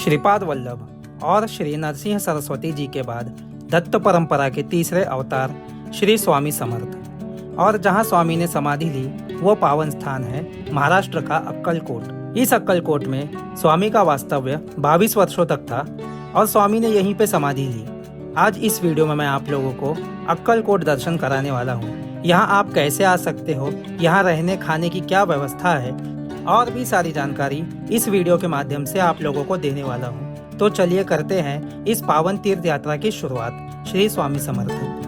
श्रीपाद वल्लभ और श्री नरसिंह सरस्वती जी के बाद दत्त परंपरा के तीसरे अवतार श्री स्वामी समर्थ। और जहां स्वामी ने समाधि ली वो पावन स्थान है महाराष्ट्र का अक्कलकोट। इस अक्कलकोट में स्वामी का वास्तव्य 22 वर्षों तक था और स्वामी ने यहीं पे समाधि ली। आज इस वीडियो में मैं आप लोगों को अक्कलकोट दर्शन कराने वाला हूँ। यहाँ आप कैसे आ सकते हो, यहाँ रहने खाने की क्या व्यवस्था है और भी सारी जानकारी इस वीडियो के माध्यम से आप लोगों को देने वाला हूँ। तो चलिए करते हैं इस पावन तीर्थ यात्रा की शुरुआत श्री स्वामी समर्थ।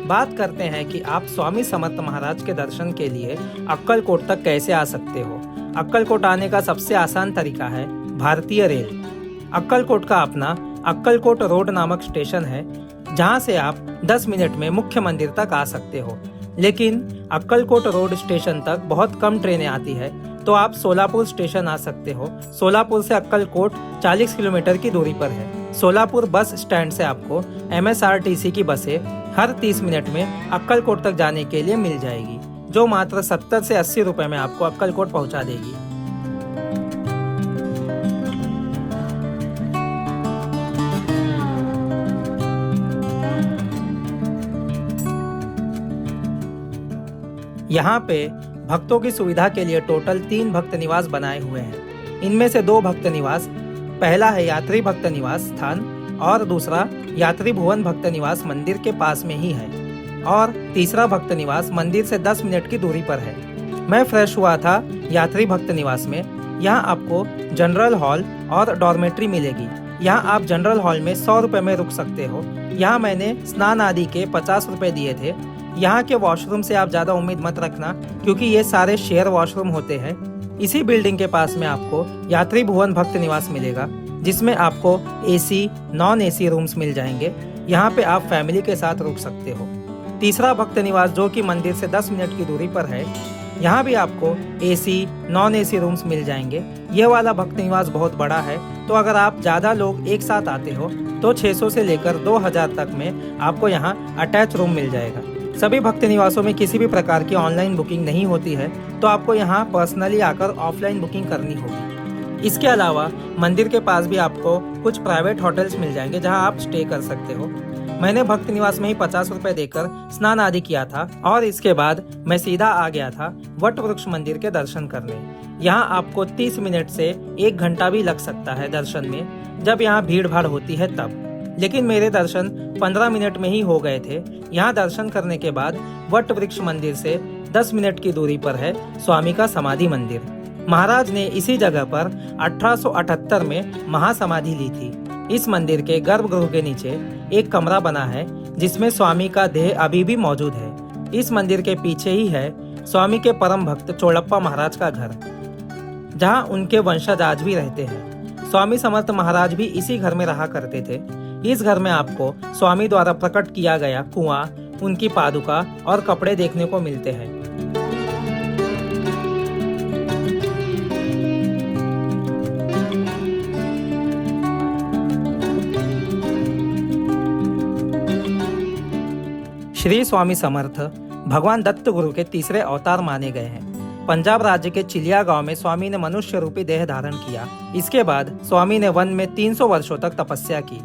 बात करते हैं कि आप स्वामी समर्थ महाराज के दर्शन के लिए अक्कलकोट तक कैसे आ सकते हो। अक्कलकोट आने का सबसे आसान तरीका है भारतीय रेल। अक्कलकोट का अपना अक्कलकोट रोड नामक स्टेशन है जहां से आप 10 मिनट में मुख्य मंदिर तक आ सकते हो। लेकिन अक्कलकोट रोड स्टेशन तक बहुत कम ट्रेनें आती है, तो आप सोलापुर स्टेशन आ सकते हो। सोलापुर से अक्कलकोट 40 किलोमीटर की दूरी पर है। सोलापुर बस स्टैंड से आपको MSRTC की बसें हर 30 मिनट में अक्कलकोट तक जाने के लिए मिल जाएगी, जो मात्र 70 से 80 रुपए में आपको अक्कलकोट पहुंचा देगी। यहाँ पे भक्तों की सुविधा के लिए टोटल 3 भक्त निवास बनाए हुए हैं। इनमें से 2 भक्त निवास, पहला है यात्री भक्त निवास स्थान और दूसरा यात्री भुवन भक्त निवास मंदिर के पास में ही है, और तीसरा भक्त निवास मंदिर से 10 मिनट की दूरी पर है। मैं फ्रेश हुआ था यात्री भक्त निवास में। यहाँ आपको जनरल हॉल और डॉर्मेट्री मिलेगी। यहाँ आप जनरल हॉल में 100 रुपए में रुक सकते हो। यहाँ मैंने स्नान आदि के 50 रुपए दिए थे। यहाँ के वॉशरूम से आप ज्यादा उम्मीद मत रखना, क्योंकि ये सारे शेयर वॉशरूम होते हैं। इसी बिल्डिंग के पास में आपको यात्री भुवन भक्त निवास मिलेगा, जिसमें आपको AC, नॉन AC रूम्स मिल जाएंगे। यहाँ पे आप फैमिली के साथ रुक सकते हो। तीसरा भक्त निवास जो कि मंदिर से 10 मिनट की दूरी पर है, यहाँ भी आपको AC, नॉन AC रूम्स मिल जाएंगे। ये वाला भक्त निवास बहुत बड़ा है, तो अगर आप ज़्यादा लोग एक साथ आते हो तो 600 से लेकर 2000 तक में आपको यहाँ अटैच रूम मिल जाएगा। सभी भक्त निवासों में किसी भी प्रकार की ऑनलाइन बुकिंग नहीं होती है, तो आपको यहाँ पर्सनली आकर ऑफलाइन बुकिंग करनी होगी। इसके अलावा मंदिर के पास भी आपको कुछ प्राइवेट होटल्स मिल जाएंगे जहाँ आप स्टे कर सकते हो। मैंने भक्त निवास में ही 50 रुपए देकर स्नान आदि किया था और इसके बाद मैं सीधा आ गया था वट वृक्ष मंदिर के दर्शन करने। यहाँ आपको 30 मिनट से 1 घंटा भी लग सकता है दर्शन में, जब यहाँ भीड़ भाड़ होती है तब। लेकिन मेरे दर्शन 15 मिनट में ही हो गए थे। यहाँ दर्शन करने के बाद वट वृक्ष मंदिर से 10 मिनट की दूरी पर है स्वामी का समाधि मंदिर। महाराज ने इसी जगह पर 1878 में महासमाधि ली थी। इस मंदिर के गर्भगृह के नीचे एक कमरा बना है जिसमें स्वामी का देह अभी भी मौजूद है। इस मंदिर के पीछे ही है स्वामी के परम भक्त चोड़प्पा महाराज का घर, जहां उनके वंशज आज भी रहते हैं। स्वामी समर्थ महाराज भी इसी घर में रहा करते थे। इस घर में आपको स्वामी द्वारा प्रकट किया गया कुआं, उनकी पादुका और कपड़े देखने को मिलते हैं। श्री स्वामी समर्थ भगवान दत्त गुरु के तीसरे अवतार माने गए हैं। पंजाब राज्य के चिलिया गांव में स्वामी ने मनुष्य रूपी देह धारण किया। इसके बाद स्वामी ने वन में 300 वर्षों तक तपस्या की।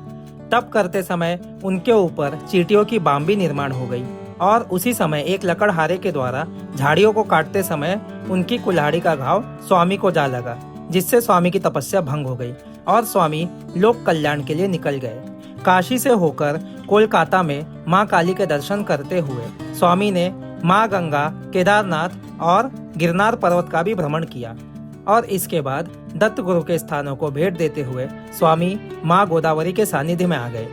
तप करते समय उनके ऊपर चींटियों की बाम्बी निर्माण हो गई और उसी समय एक लकड़हारे के द्वारा झाड़ियों को काटते समय उनकी कुल्हाड़ी का घाव स्वामी को जा लगा, जिससे स्वामी की तपस्या भंग हो गई और स्वामी लोक कल्याण के लिए निकल गए। काशी से होकर कोलकाता में मां काली के दर्शन करते हुए स्वामी ने मां गंगा, केदारनाथ और गिरनार पर्वत का भी भ्रमण किया और इसके बाद दत्त गुरु के स्थानों को भेंट देते हुए स्वामी मां गोदावरी के सानिध्य में आ गए।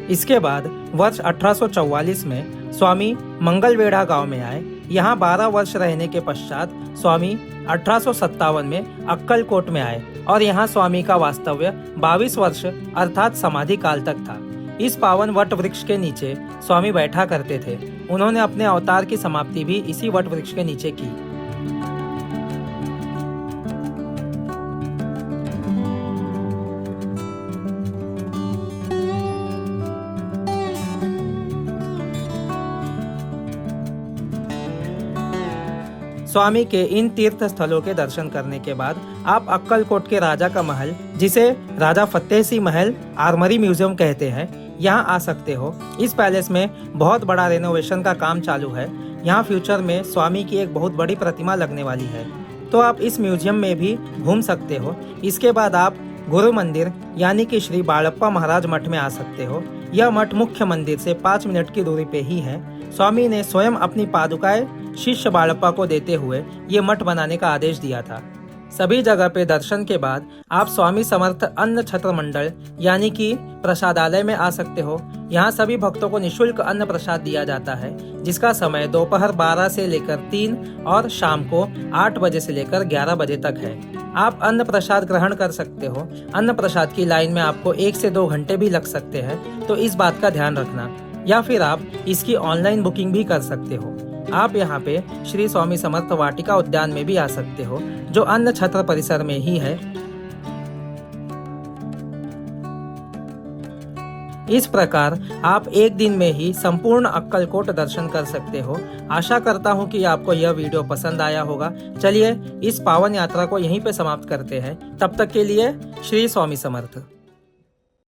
इसके बाद वर्ष 1844 में स्वामी मंगलवेढ़ा गांव में आए। यहाँ 12 वर्ष रहने के पश्चात स्वामी 1857 में अक्कलकोट में आए और यहाँ स्वामी का वास्तव्य 22 वर्ष अर्थात समाधि काल तक था। इस पावन वट वृक्ष के नीचे स्वामी बैठा करते थे। उन्होंने अपने अवतार की समाप्ति भी इसी वट वृक्ष के नीचे की। स्वामी के इन तीर्थ स्थलों के दर्शन करने के बाद आप अक्कलकोट के राजा का महल, जिसे राजा फतेह सिंह महल आर्मरी म्यूजियम कहते हैं, यहाँ आ सकते हो। इस पैलेस में बहुत बड़ा रेनोवेशन का काम चालू है। यहाँ फ्यूचर में स्वामी की एक बहुत बड़ी प्रतिमा लगने वाली है, तो आप इस म्यूजियम में भी घूम सकते हो। इसके बाद आप गुरु मंदिर यानी कि श्री बाळप्पा महाराज मठ में आ सकते हो। यह मठ मुख्य मंदिर से 5 मिनट की दूरी पे ही है। स्वामी ने स्वयं अपनी पादुकाएं शिष्य बाळप्पा को देते हुए ये मठ बनाने का आदेश दिया था। सभी जगह पे दर्शन के बाद आप स्वामी समर्थ अन्न छत्र मंडल यानी कि प्रसादालय में आ सकते हो। यहाँ सभी भक्तों को निशुल्क अन्न प्रसाद दिया जाता है, जिसका समय दोपहर 12 से लेकर 3 और शाम को 8 बजे से लेकर 11 बजे तक है। आप अन्न प्रसाद ग्रहण कर सकते हो। अन्न प्रसाद की लाइन में आपको 1 से 2 घंटे भी लग सकते हैं, तो इस बात का ध्यान रखना। या फिर आप इसकी ऑनलाइन बुकिंग भी कर सकते हो। आप यहाँ पे श्री स्वामी समर्थ वाटिका उद्यान में भी आ सकते हो, जो अन्न छत्र परिसर में ही है। इस प्रकार आप एक दिन में ही संपूर्ण अक्कलकोट दर्शन कर सकते हो। आशा करता हूँ कि आपको यह वीडियो पसंद आया होगा। चलिए इस पावन यात्रा को यहीं पे समाप्त करते हैं। तब तक के लिए श्री स्वामी समर्थ।